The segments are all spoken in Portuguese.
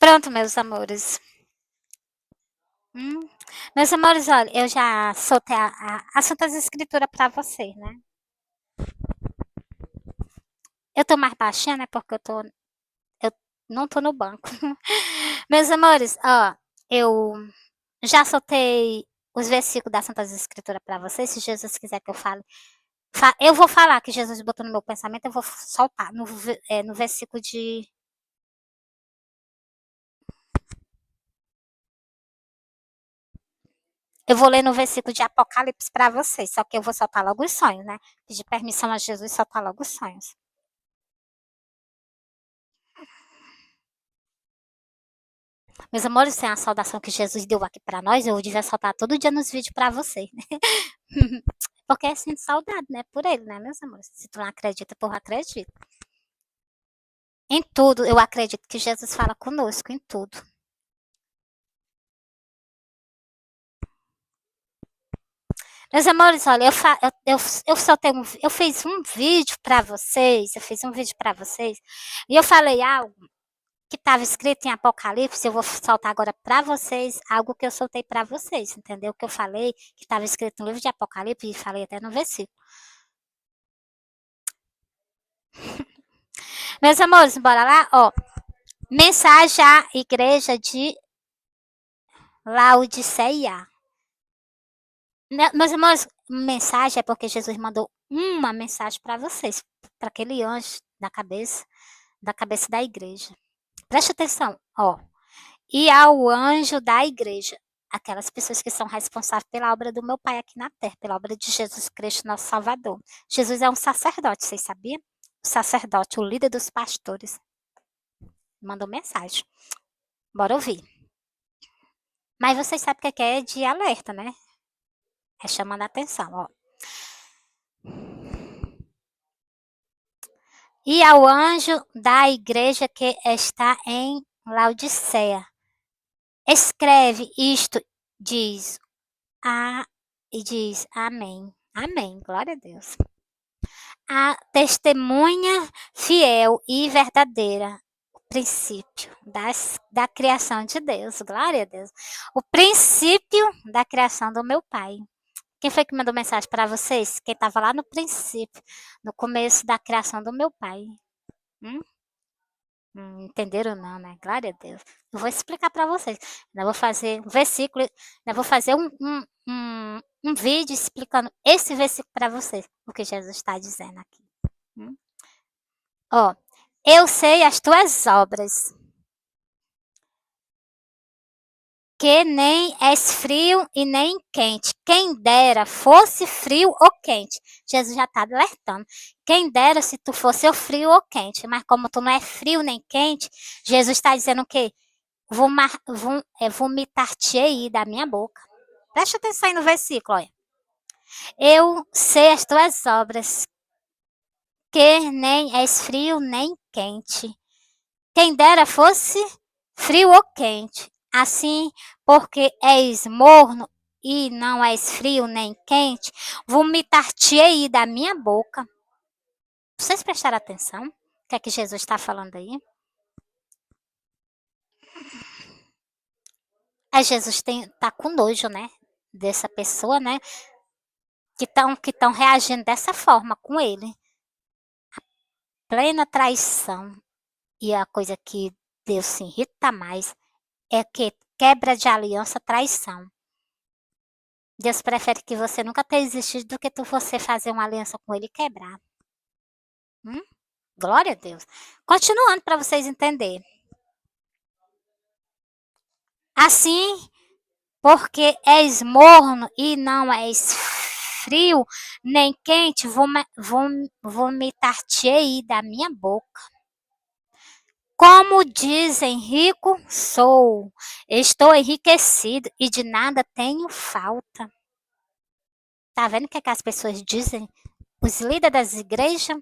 Pronto, meus amores. Hum. Meus amores, olha, eu já soltei as Santas Escrituras para vocês, né? Eu tô mais baixinha, né? Porque eu não tô no banco. Meus amores, ó, eu já soltei os versículos das Santas Escrituras para vocês. Se Jesus quiser que eu fale, eu vou falar que Jesus botou no meu pensamento, eu vou soltar no versículo de. Eu vou ler no versículo de Apocalipse para vocês, só que eu vou soltar logo os sonhos, né? Pedir permissão a Jesus e soltar logo os sonhos. Meus amores, tem a saudação que Jesus deu aqui para nós, eu devia soltar todo dia nos vídeos para vocês, né? Porque é sinto saudade, né? Por ele, né, meus amores? Se tu não acredita, porra, acredita. Em tudo, eu acredito que Jesus fala conosco, em tudo. Meus amores, olha, eu soltei eu fiz um vídeo para vocês, eu fiz um vídeo para vocês, e eu falei algo que estava escrito em Apocalipse, eu vou soltar agora para vocês algo que eu soltei para vocês, entendeu? O que eu falei, que estava escrito no livro de Apocalipse, e falei até no versículo. Meus amores, bora lá? Ó, mensagem à igreja de Laodiceia. Meus amores, mensagem é porque Jesus mandou uma mensagem para vocês, para aquele anjo da cabeça da igreja. Preste atenção, ó. E ao anjo da igreja, aquelas pessoas que são responsáveis pela obra do meu Pai aqui na terra, pela obra de Jesus Cristo, nosso Salvador. Jesus é um sacerdote, vocês sabiam? O sacerdote, o líder dos pastores. Mandou mensagem. Bora ouvir. Mas vocês sabem o que é de alerta, né? É chamando a atenção, ó. E ao anjo da igreja que está em Laodiceia, escreve isto, diz e diz amém. Amém, glória a Deus. A testemunha fiel e verdadeira, o princípio da criação de Deus, glória a Deus. O princípio da criação do meu Pai. Quem foi que mandou mensagem para vocês? Quem estava lá no princípio, no começo da criação do meu Pai. Hum? Entenderam não, né? Glória a Deus. Eu vou explicar para vocês. Eu vou fazer um versículo, eu vou fazer um vídeo explicando esse versículo para vocês, o que Jesus está dizendo aqui. Ó, eu sei as tuas obras, que nem és frio e nem quente. Quem dera fosse frio ou quente. Jesus já está alertando. Quem dera se tu fosse ou frio ou quente. Mas como tu não é frio nem quente, Jesus está dizendo o quê? Vomitar-te aí da minha boca. Presta atenção aí no versículo, olha. Eu sei as tuas obras, que nem és frio nem quente. Quem dera fosse frio ou quente. Assim, porque és morno e não és frio nem quente, vomitar-te-ei da minha boca. Vocês prestaram atenção? O que é que Jesus está falando aí? Jesus tá com nojo, né? Dessa pessoa, né? Que estão reagindo dessa forma com ele. Plena traição. E a coisa que Deus se irrita mais é que quebra de aliança, traição. Deus prefere que você nunca tenha existido do que você fazer uma aliança com ele e quebrar. Glória a Deus. Continuando para vocês entenderem. Assim, porque és morno e não és frio nem quente, vomitar-te-ei da minha boca. Como dizem, rico sou, estou enriquecido e de nada tenho falta. Tá vendo o que as pessoas dizem? Os líderes das igrejas,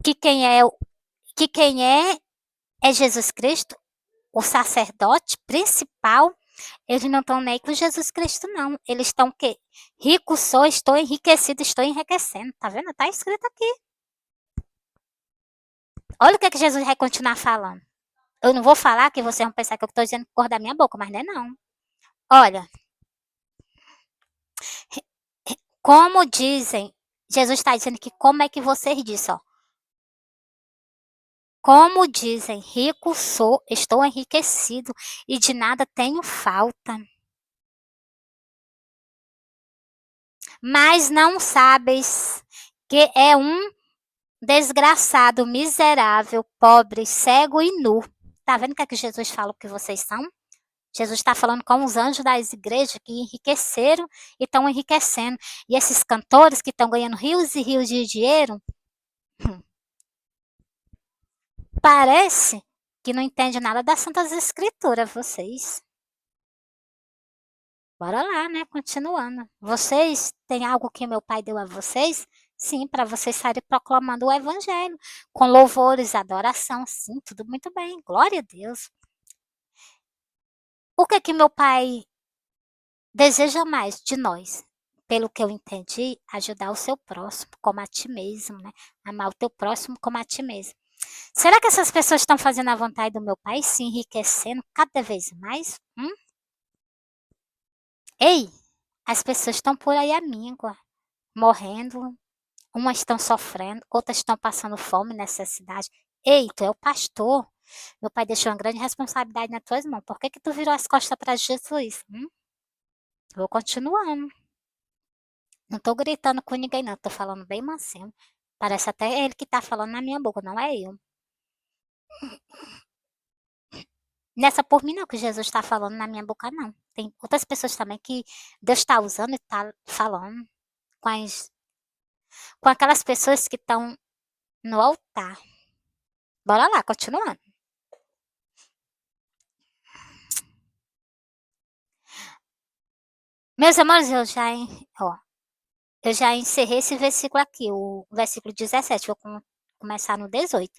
que quem é Jesus Cristo, o sacerdote principal. Eles não estão nem com Jesus Cristo, não. Eles estão o quê? Rico sou, estou enriquecido, estou enriquecendo. Tá vendo? Tá escrito aqui. Olha o que Jesus vai continuar falando. Eu não vou falar que vocês vão pensar que eu estou dizendo cor da minha boca, mas não é não. Olha, como dizem, Jesus está dizendo que como é que vocês dizem, ó. Como dizem, rico sou, estou enriquecido e de nada tenho falta. Mas não sabes que é um desgraçado, miserável, pobre, cego e nu. Tá vendo o que é que Jesus fala que vocês são? Jesus está falando com os anjos das igrejas que enriqueceram e estão enriquecendo. E esses cantores que estão ganhando rios e rios de dinheiro, parece que não entende nada das Santas Escrituras, vocês. Bora lá, né? Continuando. Vocês têm algo que meu pai deu a vocês? Sim, para vocês saírem proclamando o evangelho, com louvores, adoração, sim, tudo muito bem. Glória a Deus. O que que meu pai deseja mais de nós? Pelo que eu entendi, ajudar o seu próximo como a ti mesmo, né? Amar o teu próximo como a ti mesmo. Será que essas pessoas estão fazendo a vontade do meu pai, se enriquecendo cada vez mais? Ei, as pessoas estão por aí à míngua, morrendo. Umas estão sofrendo, outras estão passando fome, necessidade. Ei, tu é o pastor. Meu pai deixou uma grande responsabilidade nas tuas mãos. Por que que tu virou as costas para Jesus? Vou continuando. Não tô gritando com ninguém, não. Tô falando bem mansinho. Parece até ele que tá falando na minha boca, não é eu. Nessa por mim, não, que Jesus está falando na minha boca, não. Tem outras pessoas também que Deus está usando e tá falando com, com aquelas pessoas que estão no altar. Bora lá, continuando. Meus amores, eu já encerrei esse versículo aqui, o versículo 17, vou começar no 18.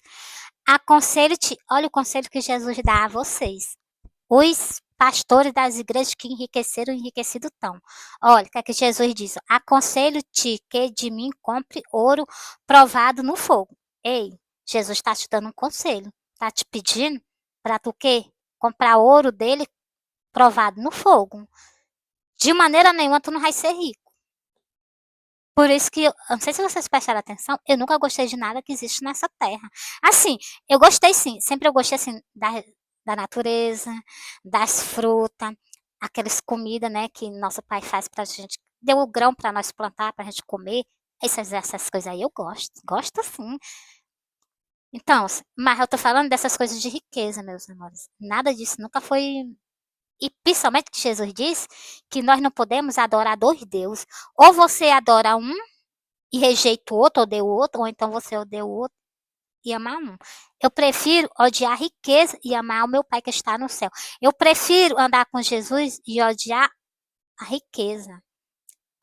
Aconselho-te, olha o conselho que Jesus dá a vocês, os pastores das igrejas que enriqueceram, enriquecido estão. Olha, o que é que Jesus diz? Aconselho-te que de mim compre ouro provado no fogo. Ei, Jesus está te dando um conselho, está te pedindo para tu quê? Comprar ouro dele provado no fogo. De maneira nenhuma tu não vai ser rico. Por isso que, eu não sei se vocês prestaram atenção, eu nunca gostei de nada que existe nessa terra. Assim, eu gostei sim, sempre eu gostei assim da natureza, das frutas, aquelas comidas, né, que nosso pai faz pra gente, deu o grão pra nós plantar, pra gente comer, essas coisas aí eu gosto sim. Então, mas eu tô falando dessas coisas de riqueza, meus amores. Nada disso nunca foi. E principalmente que Jesus disse que nós não podemos adorar dois deuses. Ou você adora um e rejeita o outro, odeia o outro, ou então você odeia o outro e ama um. Eu prefiro odiar a riqueza e amar o meu Pai que está no céu. Eu prefiro andar com Jesus e odiar a riqueza,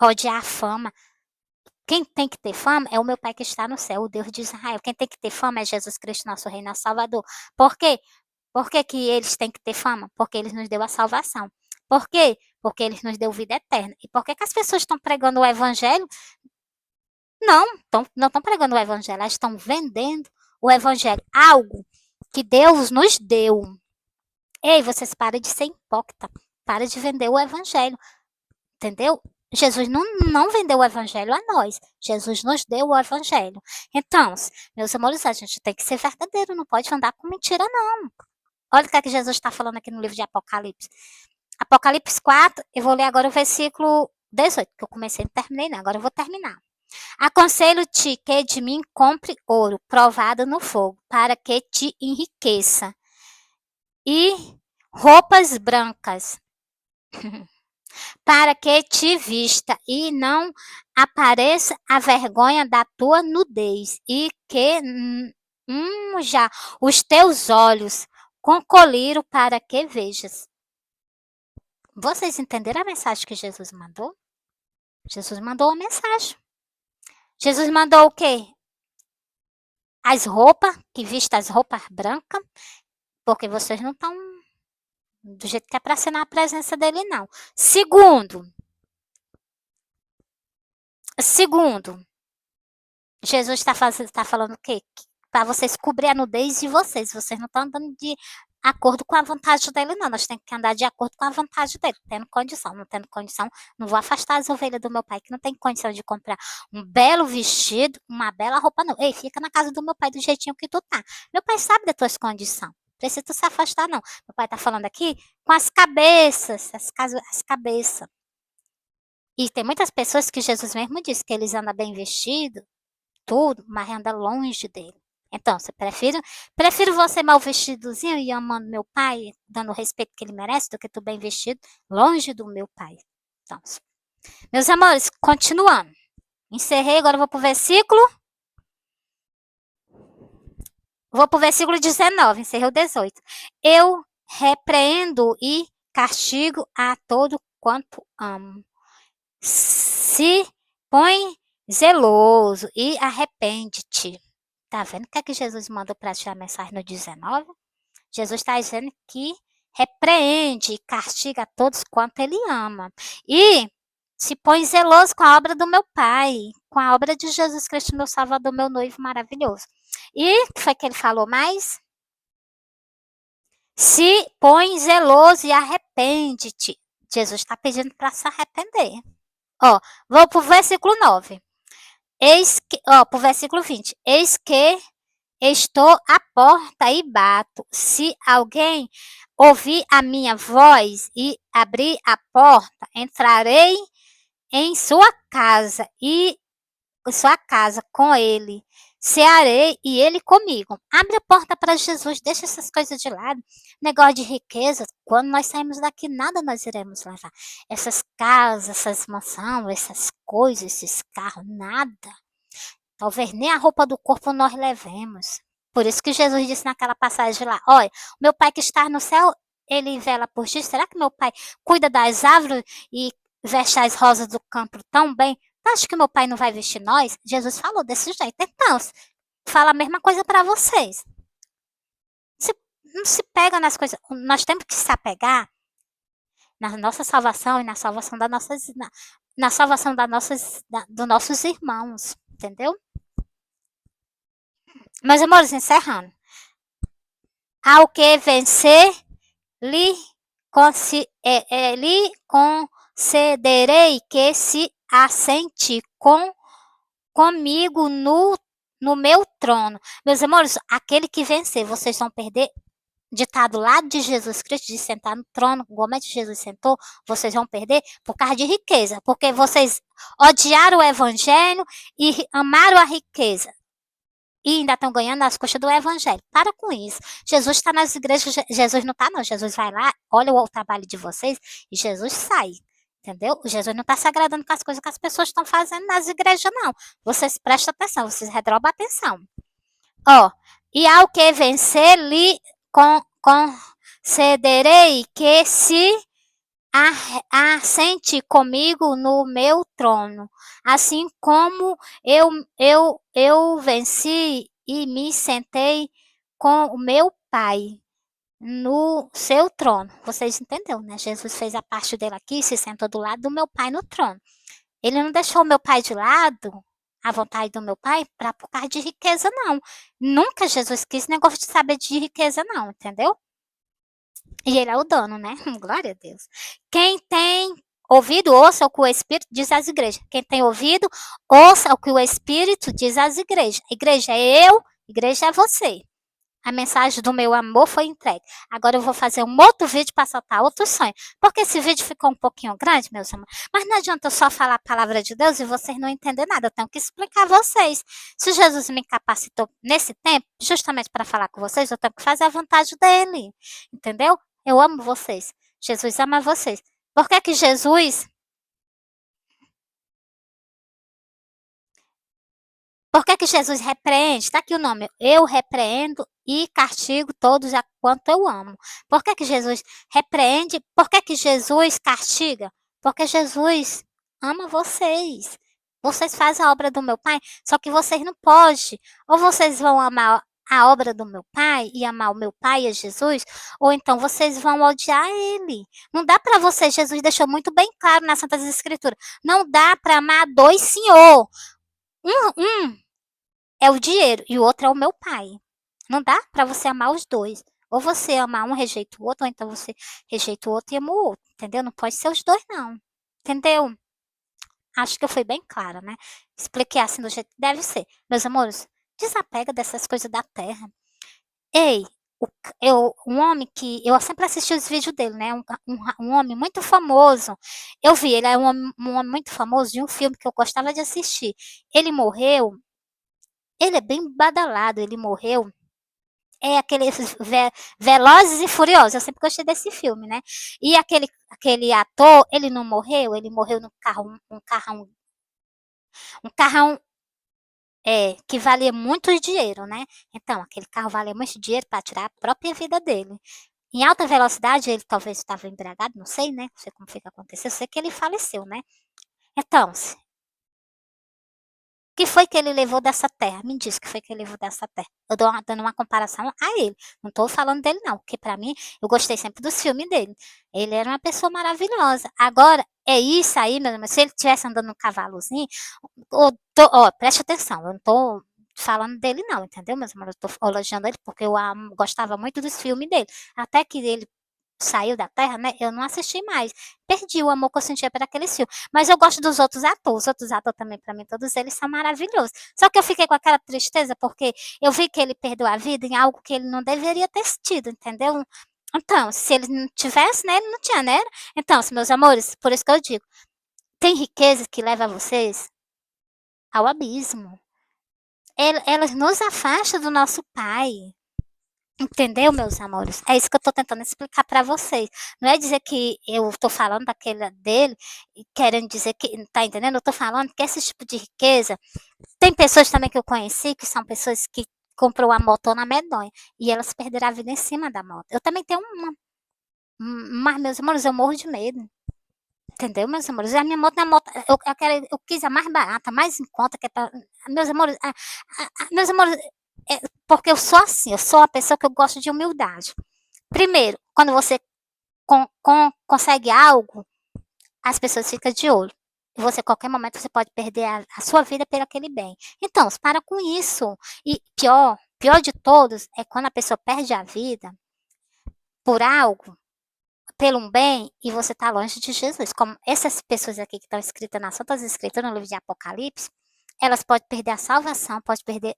odiar a fama. Quem tem que ter fama é o meu Pai que está no céu, o Deus de Israel. Quem tem que ter fama é Jesus Cristo, nosso Rei, nosso Salvador. Por quê? Por que que eles têm que ter fama? Porque eles nos deu a salvação. Por quê? Porque eles nos deu vida eterna. E por que que as pessoas estão pregando o evangelho? Não estão pregando o evangelho, elas estão vendendo o evangelho, algo que Deus nos deu. Ei, vocês parem de ser hipócrita, para de vender o evangelho, entendeu? Jesus não vendeu o evangelho a nós, Jesus nos deu o evangelho. Então, meus amores, a gente tem que ser verdadeiro, não pode andar com mentira, não. Olha o que é que Jesus está falando aqui no livro de Apocalipse. Apocalipse 4, eu vou ler agora o versículo 18, que eu comecei e não terminei, não, agora eu vou terminar. Aconselho-te que de mim compre ouro provado no fogo, para que te enriqueça, e roupas brancas, para que te vista e não apareça a vergonha da tua nudez, e que já os teus olhos com colírio para que vejas. Vocês entenderam a mensagem que Jesus mandou? Jesus mandou uma mensagem. Jesus mandou o quê? As roupas, que vista as roupas brancas, porque vocês não estão do jeito que é para ser na presença dele, não. Segundo, Jesus está falando o quê? para vocês cobrir a nudez de vocês. Vocês não estão andando de acordo com a vontade dele, não. Nós temos que andar de acordo com a vontade dele, tendo condição. Não tendo condição, não vou afastar as ovelhas do meu pai, que não tem condição de comprar um belo vestido, uma bela roupa, não. Ei, fica na casa do meu pai do jeitinho que tu tá. Meu pai sabe das tuas condições. Precisa tu se afastar, não. Meu pai tá falando aqui com as cabeças, as cabeças. E tem muitas pessoas que Jesus mesmo disse que eles andam bem vestidos, tudo, mas anda longe dele. Então, você prefiro você mal vestidozinho e amando meu pai, dando o respeito que ele merece, do que tu bem vestido, longe do meu pai. Então, meus amores, continuando. Encerrei, agora vou pro versículo. Vou pro versículo 19, encerrei o 18. Eu repreendo e castigo a todo quanto amo. Se põe zeloso e arrepende-te. Tá vendo o que é que Jesus mandou para ti a mensagem no 19? Jesus está dizendo que repreende e castiga a todos quanto ele ama. E se põe zeloso com a obra do meu Pai, com a obra de Jesus Cristo, meu Salvador, meu noivo maravilhoso. E o que foi que ele falou mais? Se põe zeloso e arrepende-te. Jesus está pedindo para se arrepender. Ó, vou pro versículo 9. Pro versículo 20. Eis que estou à porta e bato. Se alguém ouvir a minha voz e abrir a porta, entrarei em sua casa com ele. Cearei e ele comigo. Abre a porta para Jesus, deixa essas coisas de lado. Negócio de riqueza, quando nós saímos daqui, nada nós iremos levar. Essas casas, essas mansões, essas coisas, esses carros, nada. Talvez nem a roupa do corpo nós levemos. Por isso que Jesus disse naquela passagem lá, olha, meu pai que está no céu, ele vela por ti. Será que meu pai cuida das árvores e veste as rosas do campo tão bem? Tu acha que meu pai não vai vestir nós? Jesus falou desse jeito. Então, fala a mesma coisa para vocês. Não se pega nas coisas. Nós temos que se apegar na nossa salvação e na salvação das nossas, na salvação dos nossos irmãos, entendeu? Meus amores, encerrando. Ao que vencer, lhe concederei que se assente comigo no meu trono. Meus amores, aquele que vencer, vocês vão perder de estar do lado de Jesus Cristo, de sentar no trono, como é que Jesus sentou, vocês vão perder por causa de riqueza, porque vocês odiaram o evangelho e amaram a riqueza. E ainda estão ganhando as custas do evangelho. Para com isso. Jesus está nas igrejas. Jesus não está, não. Jesus vai lá, olha o trabalho de vocês e Jesus sai. Entendeu? Jesus não está se agradando com as coisas que as pessoas estão fazendo nas igrejas, não. Vocês prestem atenção, vocês redobram a atenção. Ó, e ao que vencer, lhe concederei que se assente comigo no meu trono, assim como eu venci e me sentei com o meu Pai no seu trono. Vocês entenderam, né? Jesus fez a parte dele aqui, se sentou do lado do meu Pai no trono. Ele não deixou o meu Pai de lado, a vontade do meu Pai, por causa de riqueza, não. Nunca Jesus quis negócio de saber de riqueza, não, entendeu? E ele é o dono, né? Glória a Deus. Quem tem ouvido, ouça o que o Espírito diz às igrejas. Quem tem ouvido, ouça o que o Espírito diz às igrejas. Igreja é eu, igreja é você. A mensagem do meu amor foi entregue. Agora eu vou fazer um outro vídeo para soltar outro sonho. Porque esse vídeo ficou um pouquinho grande, meus amores. Mas não adianta eu só falar a palavra de Deus e vocês não entenderem nada. Eu tenho que explicar a vocês. Se Jesus me capacitou nesse tempo, justamente para falar com vocês, eu tenho que fazer a vontade dele. Entendeu? Eu amo vocês. Jesus ama vocês. Por que Jesus repreende? Está aqui o nome. Eu repreendo e castigo todos a quanto eu amo. Por que Jesus repreende? Por que Jesus castiga? Porque Jesus ama vocês. Vocês fazem a obra do meu Pai, só que vocês não podem. Ou vocês vão amar a obra do meu Pai e amar o meu Pai e Jesus, ou então vocês vão odiar ele. Não dá para vocês, Jesus deixou muito bem claro nas Santas Escrituras, não dá para amar dois senhor. Um é o dinheiro e o outro é o meu pai. Não dá para você amar os dois. Ou você ama um, rejeita o outro, ou então você rejeita o outro e ama o outro, entendeu? Não pode ser os dois, não. Entendeu? Acho que eu fui bem clara, né? Expliquei assim do jeito que deve ser. Meus amores, desapega dessas coisas da terra. Ei, um homem que. Eu sempre assisti os vídeos dele, né? Um homem muito famoso. Eu vi, ele é um homem muito famoso de um filme que eu gostava de assistir. Ele morreu. Ele é bem badalado, ele morreu. É aqueles Velozes e Furiosos. Eu sempre gostei desse filme, né? E aquele ator, ele não morreu, ele morreu no carro, um carrão que valia muito dinheiro, né? Então, aquele carro valia muito dinheiro para tirar a própria vida dele. Em alta velocidade, ele talvez estava embriagado, não sei, né? Não sei como foi que aconteceu, eu sei que ele faleceu, né? Então, que foi que ele levou dessa terra? Me diz que foi que ele levou dessa terra. Eu dou dando uma comparação a ele. Não estou falando dele, não, porque para mim, eu gostei sempre dos filmes dele. Ele era uma pessoa maravilhosa. Agora, é isso aí, meu irmão. Se ele estivesse andando num cavalozinho, preste atenção, eu não estou falando dele, não, entendeu, meus amores? Eu estou elogiando ele porque eu gostava muito dos filmes dele. Até que ele saiu da Terra, né, eu não assisti mais. Perdi o amor que eu sentia por aquele filme. Mas eu gosto dos outros atores. Os outros atores também, para mim, todos eles são maravilhosos. Só que eu fiquei com aquela tristeza porque eu vi que ele perdeu a vida em algo que ele não deveria ter tido, entendeu? Então, se ele não tivesse, né, ele não tinha, né? Então, meus amores, por isso que eu digo, tem riqueza que leva vocês ao abismo. Elas nos afastam do nosso Pai. Entendeu, meus amores? É isso que eu tô tentando explicar para vocês. Não é dizer que eu tô falando daquele dele e querendo dizer que, tá entendendo? Eu tô falando que esse tipo de riqueza, tem pessoas também que eu conheci que são pessoas que comprou a moto na medonha e elas perderam a vida em cima da moto. Eu também tenho uma, mas meus amores, eu morro de medo. Entendeu, meus amores? A minha moto, eu quis a mais barata, mais em conta, que é pra, meus amores, meus amores, porque eu sou assim, eu sou uma pessoa que eu gosto de humildade. Primeiro, quando você consegue algo, as pessoas ficam de olho. E você, a qualquer momento, você pode perder a sua vida por aquele bem. Então, para com isso. E pior de todos, é quando a pessoa perde a vida por algo, pelo um bem, e você está longe de Jesus. Como essas pessoas aqui que estão escritas nas Santas Escrituras, no livro de Apocalipse, elas podem perder a salvação, podem perder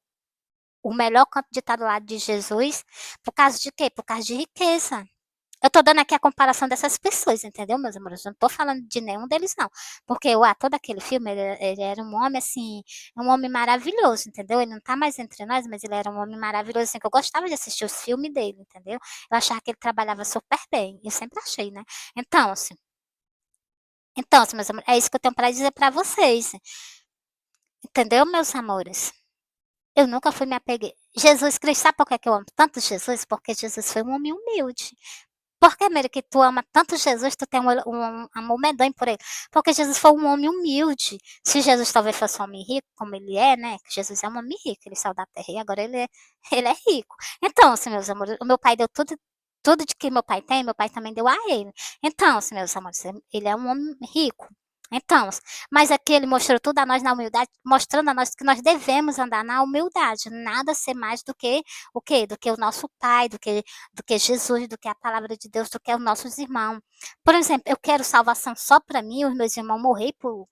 o melhor canto de estar do lado de Jesus, por causa de quê? Por causa de riqueza. Eu tô dando aqui a comparação dessas pessoas, entendeu, meus amores? Eu não tô falando de nenhum deles, não. Porque o ator daquele filme, ele era um homem, assim, um homem maravilhoso, entendeu? Ele não tá mais entre nós, mas ele era um homem maravilhoso, assim, que eu gostava de assistir os filmes dele, entendeu? Eu achava que ele trabalhava super bem. Eu sempre achei, né? Então, assim, meus amores, é isso que eu tenho para dizer para vocês. Entendeu, meus amores? Eu nunca fui me apeguei. Jesus Cristo, sabe por que eu amo tanto Jesus? Porque Jesus foi um homem humilde. Por que, Mary, que tu ama tanto Jesus, tu tem um amor medonho por ele? Porque Jesus foi um homem humilde. Se Jesus talvez fosse um homem rico, como ele é, né? Jesus é um homem rico, ele saiu da terra e agora ele é rico. Então, assim, meus amores, o meu pai deu tudo de que meu pai tem, meu pai também deu a ele. Então, assim, meus amores, ele é um homem rico. Então, mas aqui ele mostrou tudo a nós na humildade, mostrando a nós que nós devemos andar na humildade, nada ser mais do que o quê? Do que o nosso Pai, do que Jesus, do que a palavra de Deus, do que os nossos irmãos. Por exemplo, eu quero salvação só para mim, os meus irmãos morrer por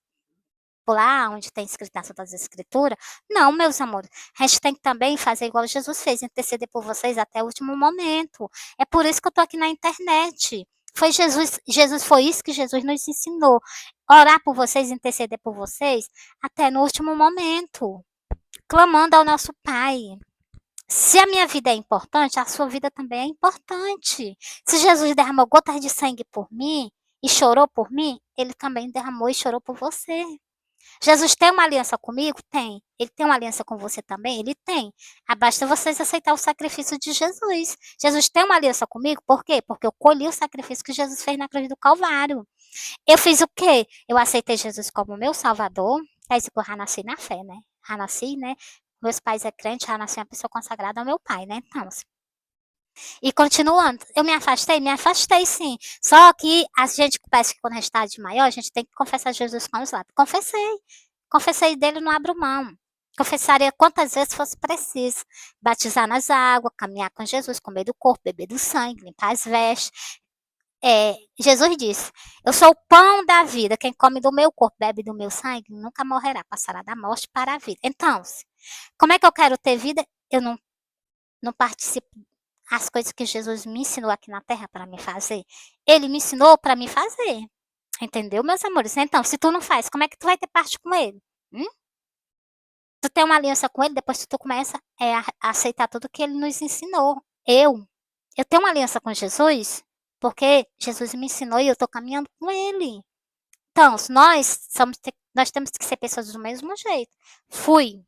lá onde tem escrito nas Santas Escrituras. Não, meus amores, a gente tem que também fazer igual Jesus fez, interceder por vocês até o último momento. É por isso que eu tô aqui na internet. Foi Jesus foi isso que Jesus nos ensinou. Orar por vocês, interceder por vocês até no último momento, clamando ao nosso Pai. Se a minha vida é importante, a sua vida também é importante. Se Jesus derramou gotas de sangue por mim e chorou por mim, ele também derramou e chorou por você. Jesus tem uma aliança comigo? Tem. Ele tem uma aliança com você também? Ele tem. Basta vocês aceitar o sacrifício de Jesus. Jesus tem uma aliança comigo? Por quê? Porque eu colhi o sacrifício que Jesus fez na cruz do Calvário. Eu fiz o quê? Eu aceitei Jesus como meu salvador. É isso que eu já nasci na fé, né? Já nasci, né? Meus pais é crente, já nasci uma pessoa consagrada ao meu pai, né? Então, e continuando, eu me afastei sim. Só que a gente parece que quando a gente está de maior, a gente tem que confessar Jesus com os lábios. Confessei dele, não abro mão. Confessaria quantas vezes fosse preciso. Batizar nas águas, caminhar com Jesus, comer do corpo, beber do sangue, limpar as vestes. Jesus disse: Eu sou o pão da vida. Quem come do meu corpo, bebe do meu sangue, nunca morrerá, passará da morte para a vida. Então, como é que eu quero ter vida? Eu não participo das coisas que Jesus me ensinou aqui na terra para me fazer. Ele me ensinou para me fazer. Entendeu, meus amores? Então, se tu não faz, como é que tu vai ter parte com ele? Hum? Tu tem uma aliança com ele, depois tu começa a aceitar tudo que ele nos ensinou. Eu tenho uma aliança com Jesus porque Jesus me ensinou e eu estou caminhando com ele. Então, nós temos que ser pessoas do mesmo jeito. Fui